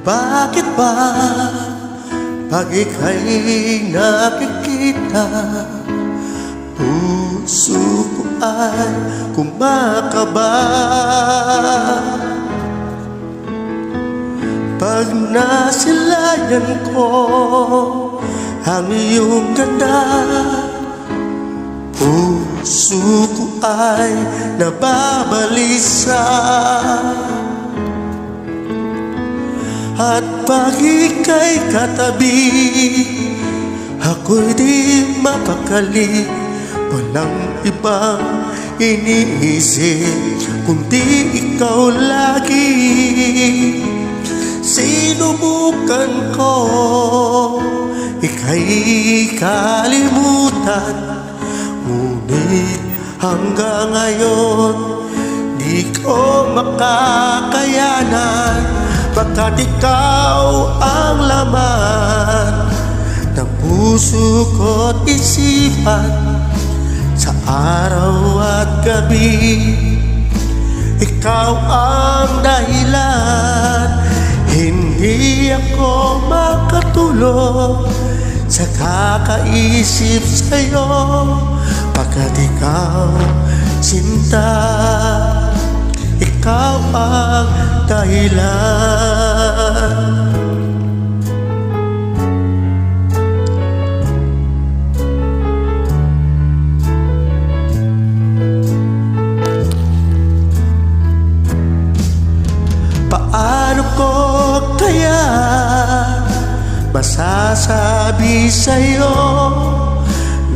Bakit ba pag ika'y nakikita, puso ko ay kumakaba? Pag nasilayan ko ang iyong ganda, puso ko ay nababalisa. At pag ika'y katabi, ako'y di mapakali. Walang ibang iniisip kundi ikaw lagi. Sinubukan ko ika'y kalimutan, ngunit hanggang ngayon di ko makakayanan. Baka't ikaw ang laman ng puso ko't isipan, sa araw at gabi. Ikaw ang dahilan, hindi ako makatulog sa kakaisip sa'yo. Baka't ikaw, sinta, ikaw ang dahilan. Paano ko kaya masasabi sa'yo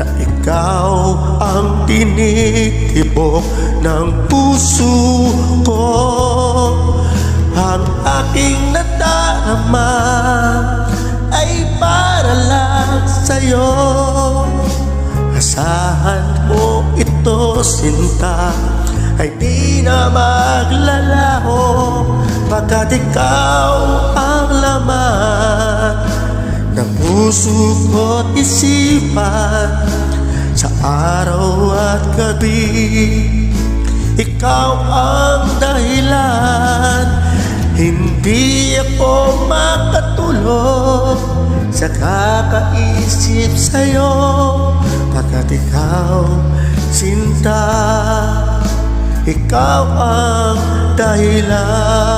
na ikaw ang tinitibok ng puso ko? Ang aking nadarama ay para lang sa'yo. Asahan mo ito, sinta, ay di na maglalaho. Baka't ikaw ang laman ng puso ko't isipan, sa araw at gabi. Ikaw ang dahilan, hindi ako makatulog sa kakaisip sa'yo. Baka't ikaw, sinta, ikaw ang dahilan.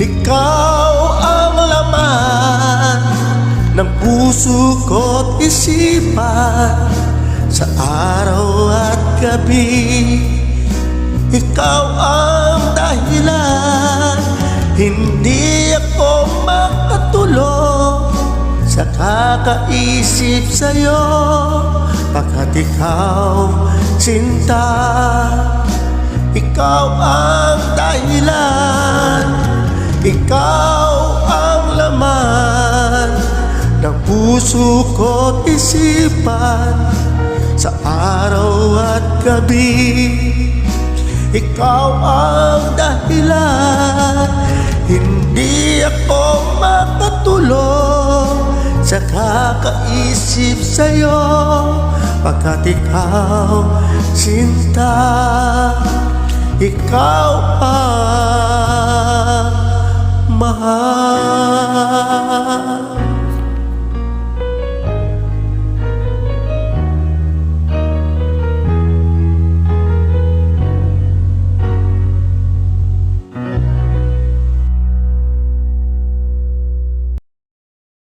Ikaw ang laman ng puso ko't isipan, sa araw at gabi. Ikaw ang dahilan, hindi ako makatulog sa kakaisip sa'yo. Baka't ikaw, sinta, ikaw ang dahilan, ikaw ang laman ng puso ko't isipan, sa araw at gabi. Ikaw ang dahilan, hindi ako makatulog sa kakaisip sa'yo. Baka't ikaw, sinta, ikaw ang mahal.